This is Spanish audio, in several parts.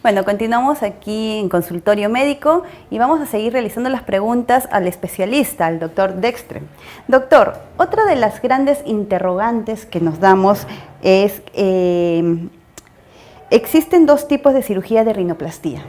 Bueno, continuamos aquí en consultorio médico y vamos a seguir realizando las preguntas al especialista, al doctor Dextre. Doctor, otra de las grandes interrogantes que nos damos es, existen dos tipos de cirugía de rinoplastia.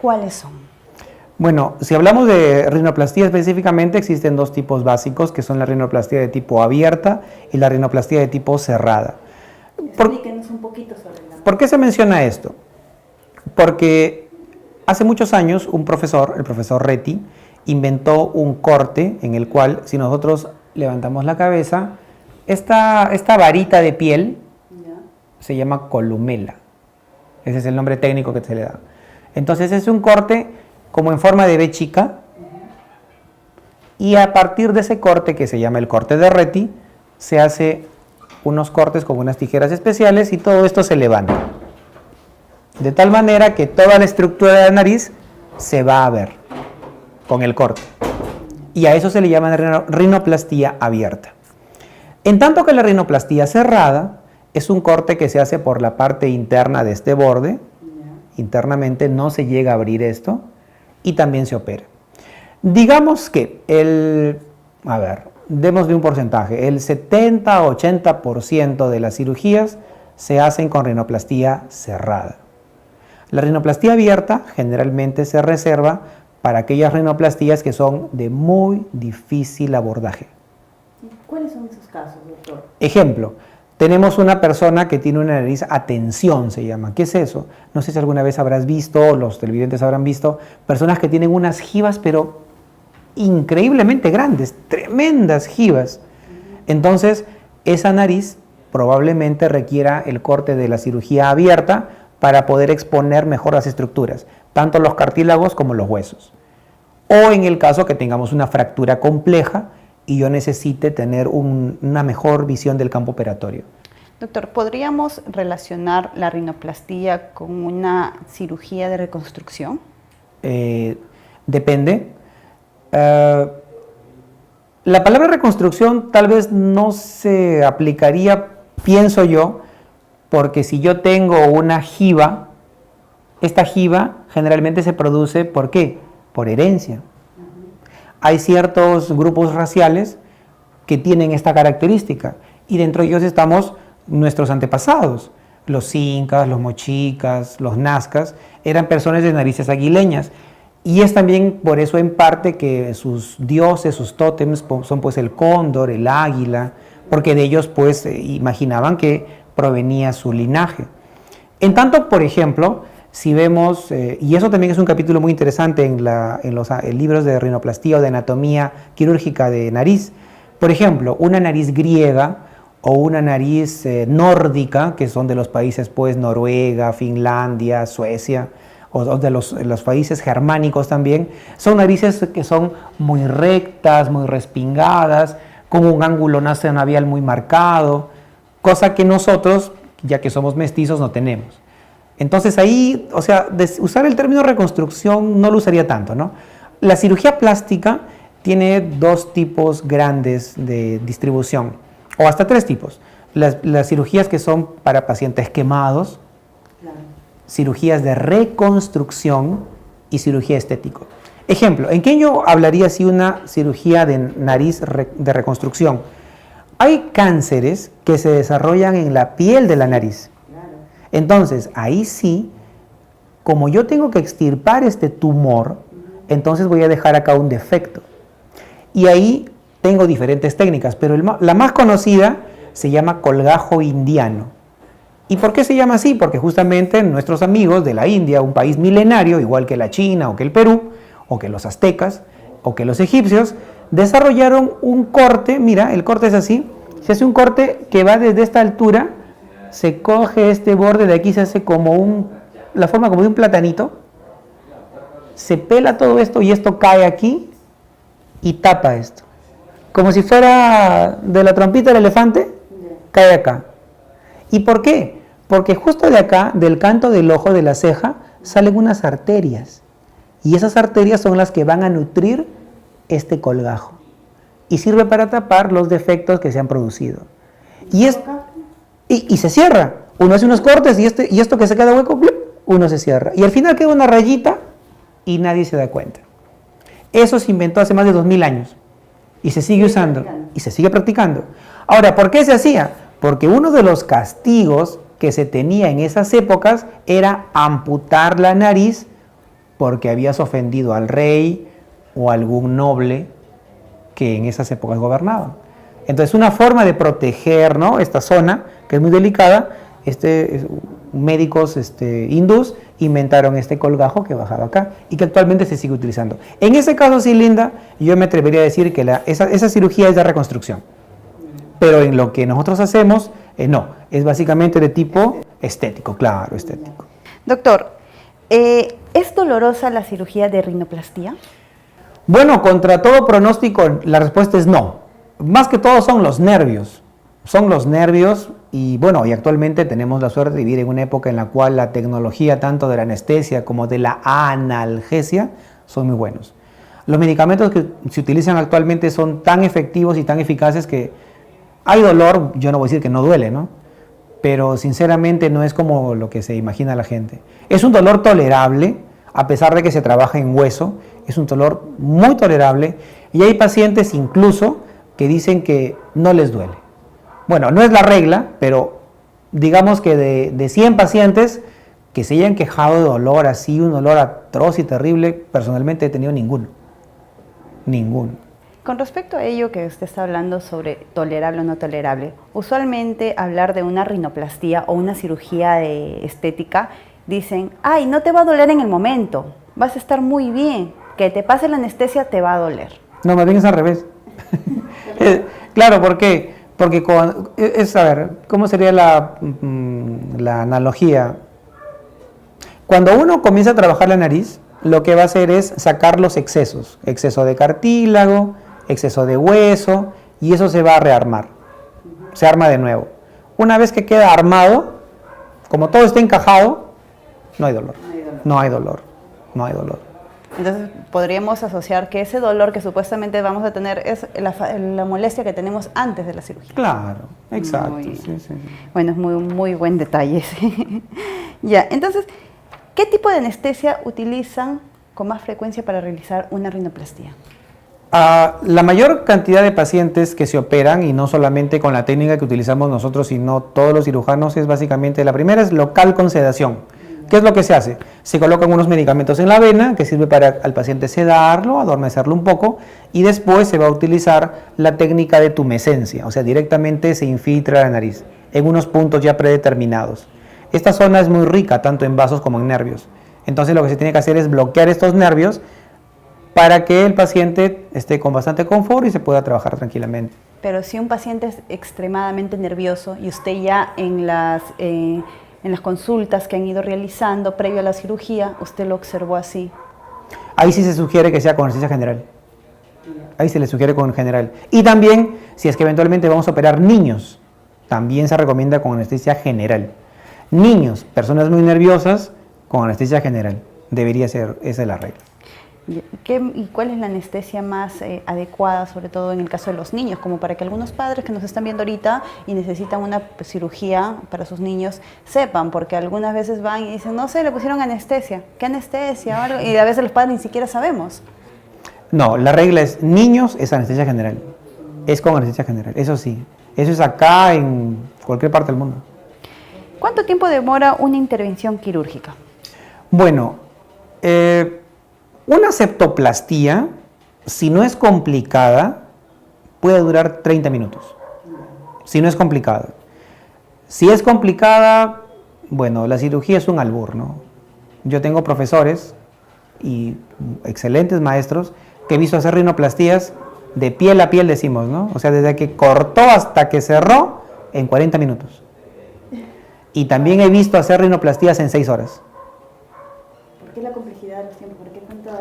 ¿Cuáles son? Bueno, si hablamos de rinoplastia específicamente, existen dos tipos básicos, que son la rinoplastia de tipo abierta y la rinoplastia de tipo cerrada. Explíquenos un poquito sobre la... ¿Por qué se menciona esto? Porque hace muchos años un profesor, el profesor Reti, inventó un corte en el cual, si nosotros levantamos la cabeza, esta varita de piel se llama columela. Ese es el nombre técnico que se le da. Entonces es un corte como en forma de B chica, y a partir de ese corte, que se llama el corte de Reti, se hace unos cortes con unas tijeras especiales y todo esto se levanta. De tal manera que toda la estructura de la nariz se va a ver con el corte. Y a eso se le llama rinoplastia abierta. En tanto que la rinoplastia cerrada es un corte que se hace por la parte interna de este borde. Internamente no se llega a abrir esto y también se opera. Digamos que démosle un porcentaje, el 70-80% de las cirugías se hacen con rinoplastia cerrada. La rinoplastia abierta generalmente se reserva para aquellas rinoplastías que son de muy difícil abordaje. ¿Cuáles son esos casos, doctor? Ejemplo, tenemos una persona que tiene una nariz a tensión, se llama. ¿Qué es eso? No sé si alguna vez habrás visto, los televidentes habrán visto, personas que tienen unas jivas, pero increíblemente grandes, tremendas jivas. Entonces, esa nariz probablemente requiera el corte de la cirugía abierta para poder exponer mejor las estructuras, tanto los cartílagos como los huesos. O en el caso que tengamos una fractura compleja y yo necesite tener una mejor visión del campo operatorio. Doctor, ¿podríamos relacionar la rinoplastia con una cirugía de reconstrucción? Depende. La palabra reconstrucción tal vez no se aplicaría, pienso yo, porque si yo tengo una jiba, esta jiba generalmente se produce, ¿por qué? Por herencia. Hay ciertos grupos raciales que tienen esta característica y dentro de ellos estamos nuestros antepasados. Los incas, los mochicas, los nazcas, eran personas de narices aguileñas. Y es también por eso en parte que sus dioses, sus tótems son pues el cóndor, el águila, porque de ellos pues imaginaban que provenía su linaje. En tanto, por ejemplo, si vemos, y eso también es un capítulo muy interesante en los libros de rinoplastia o de anatomía quirúrgica de nariz, por ejemplo, una nariz griega o una nariz nórdica, que son de los países pues Noruega, Finlandia, Suecia, o de los países germánicos también, son narices que son muy rectas, muy respingadas, con un ángulo nasonavial muy marcado, cosa que nosotros, ya que somos mestizos, no tenemos. Entonces ahí, o sea, usar el término reconstrucción no lo usaría tanto, ¿no? La cirugía plástica tiene dos tipos grandes de distribución, o hasta tres tipos. Las cirugías que son para pacientes quemados, cirugías de reconstrucción y cirugía estética. Ejemplo, ¿en qué yo hablaría si una cirugía de nariz de reconstrucción? Hay cánceres que se desarrollan en la piel de la nariz. Entonces, ahí sí, como yo tengo que extirpar este tumor, entonces voy a dejar acá un defecto. Y ahí tengo diferentes técnicas, pero la más conocida se llama colgajo indiano. ¿Y por qué se llama así? Porque justamente nuestros amigos de la India, un país milenario, igual que la China o que el Perú, o que los aztecas, o que los egipcios, desarrollaron un corte. Mira, el corte es así, se hace un corte que va desde esta altura, se coge este borde de aquí, se hace como la forma como de un platanito, se pela todo esto y esto cae aquí y tapa esto. Como si fuera de la trompita del elefante, cae acá. ¿Y por qué? Porque justo de acá, del canto del ojo de la ceja, salen unas arterias. Y esas arterias son las que van a nutrir este colgajo. Y sirve para tapar los defectos que se han producido. Y se cierra. Uno hace unos cortes y esto que se queda hueco, uno se cierra. Y al final queda una rayita y nadie se da cuenta. Eso se inventó hace más de 2000 años y se sigue usando y se sigue practicando. Ahora, ¿por qué se hacía? Porque uno de los castigos que se tenía en esas épocas era amputar la nariz porque habías ofendido al rey o a algún noble que en esas épocas gobernaban. Entonces, una forma de proteger, ¿no?, esta zona, que es muy delicada, médicos hindús inventaron este colgajo que bajaba acá y que actualmente se sigue utilizando. En ese caso, sí, Linda, yo me atrevería a decir que esa cirugía es de reconstrucción. Pero en lo que nosotros hacemos, no, es básicamente de tipo estético, claro, estético. Doctor, ¿es dolorosa la cirugía de rinoplastia? Bueno, contra todo pronóstico, la respuesta es no. Más que todo son los nervios. Son los nervios y bueno, y actualmente tenemos la suerte de vivir en una época en la cual la tecnología tanto de la anestesia como de la analgesia son muy buenos. Los medicamentos que se utilizan actualmente son tan efectivos y tan eficaces que hay dolor, yo no voy a decir que no duele, ¿no? Pero sinceramente no es como lo que se imagina la gente. Es un dolor tolerable, a pesar de que se trabaja en hueso, es un dolor muy tolerable y hay pacientes incluso que dicen que no les duele. Bueno, no es la regla, pero digamos que de 100 pacientes que se hayan quejado de dolor así, un dolor atroz y terrible, personalmente he tenido ninguno. Ninguno. Con respecto a ello que usted está hablando sobre tolerable o no tolerable, usualmente hablar de una rinoplastia o una cirugía estética, dicen, ay, no te va a doler en el momento, vas a estar muy bien, que te pase la anestesia te va a doler. No, más bien es al revés. Claro, ¿por qué? Porque a ver, ¿cómo sería la analogía? Cuando uno comienza a trabajar la nariz, lo que va a hacer es sacar los excesos, exceso de cartílago, exceso de hueso, y eso se va a rearmar, se arma de nuevo. Una vez que queda armado, como todo está encajado, no hay dolor, no hay dolor, no hay dolor. Entonces podríamos asociar que ese dolor que supuestamente vamos a tener es la molestia que tenemos antes de la cirugía. Claro, exacto. Sí. Bueno, es muy buen detalle. Sí. Ya, entonces, ¿qué tipo de anestesia utilizan con más frecuencia para realizar una rinoplastia? La mayor cantidad de pacientes que se operan, y no solamente con la técnica que utilizamos nosotros, sino todos los cirujanos, es básicamente, la primera es local con sedación. ¿Qué es lo que se hace? Se colocan unos medicamentos en la vena, que sirve para al paciente sedarlo, adormecerlo un poco, y después se va a utilizar la técnica de tumescencia, o sea, directamente se infiltra la nariz, en unos puntos ya predeterminados. Esta zona es muy rica, tanto en vasos como en nervios. Entonces lo que se tiene que hacer es bloquear estos nervios para que el paciente esté con bastante confort y se pueda trabajar tranquilamente. Pero si un paciente es extremadamente nervioso y usted ya en las consultas que han ido realizando previo a la cirugía, usted lo observó así. Ahí sí se sugiere que sea con anestesia general. Ahí se le sugiere con general. Y también, si es que eventualmente vamos a operar niños, también se recomienda con anestesia general. Niños, personas muy nerviosas, con anestesia general. Debería ser, esa es la regla. ¿Y cuál es la anestesia más adecuada, sobre todo en el caso de los niños? Como para que algunos padres que nos están viendo ahorita y necesitan una cirugía para sus niños sepan, porque algunas veces van y dicen, no sé, le pusieron anestesia. ¿Qué anestesia? O algo, y a veces los padres ni siquiera sabemos. No, la regla es niños, es anestesia general. Es con anestesia general, eso sí. Eso es acá en cualquier parte del mundo. ¿Cuánto tiempo demora una intervención quirúrgica? Bueno, una septoplastía, si no es complicada, puede durar 30 minutos. Si no es complicada. Si es complicada, bueno, la cirugía es un albur, ¿no? Yo tengo profesores y excelentes maestros que he visto hacer rinoplastías de piel a piel, decimos, ¿no? O sea, desde que cortó hasta que cerró, en 40 minutos. Y también he visto hacer rinoplastías en 6 horas. ¿Por qué la complejidad de los tiempos? ¿Por qué tanta...?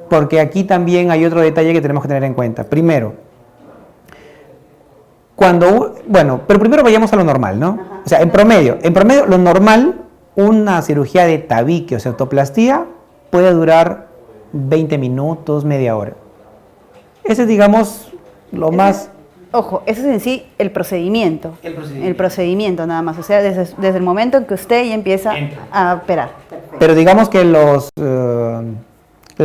Porque aquí también hay otro detalle que tenemos que tener en cuenta. Primero, pero primero vayamos a lo normal, ¿no? Ajá. O sea, en promedio, lo normal, una cirugía de tabique o septoplastía puede durar 20 minutos, media hora. Ese es, digamos, lo más Ojo, eso es en sí el procedimiento. El procedimiento nada más, o sea, desde el momento en que usted ya empieza a operar. Pero digamos que la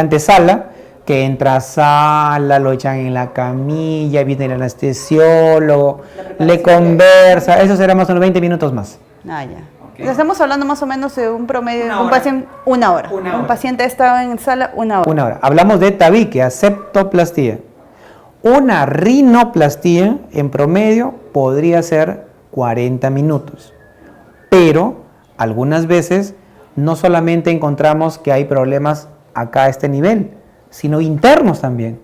antesala, que entra a sala, lo echan en la camilla, viene el anestesiólogo, le conversa, eso será más o menos 20 minutos más. Ah, ya. Okay. Estamos hablando más o menos de un promedio de un paciente, una hora. Un paciente está en sala, una hora. Una hora. Hablamos de tabique, septoplastía. Una rinoplastía en promedio podría ser 40 minutos. Pero algunas veces no solamente encontramos que hay problemas acá a este nivel, sino internos también.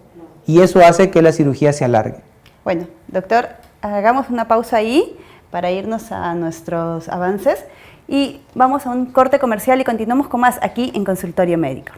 Y eso hace que la cirugía se alargue. Bueno, doctor, hagamos una pausa ahí para irnos a nuestros avances y vamos a un corte comercial y continuamos con más aquí en Consultorio Médico.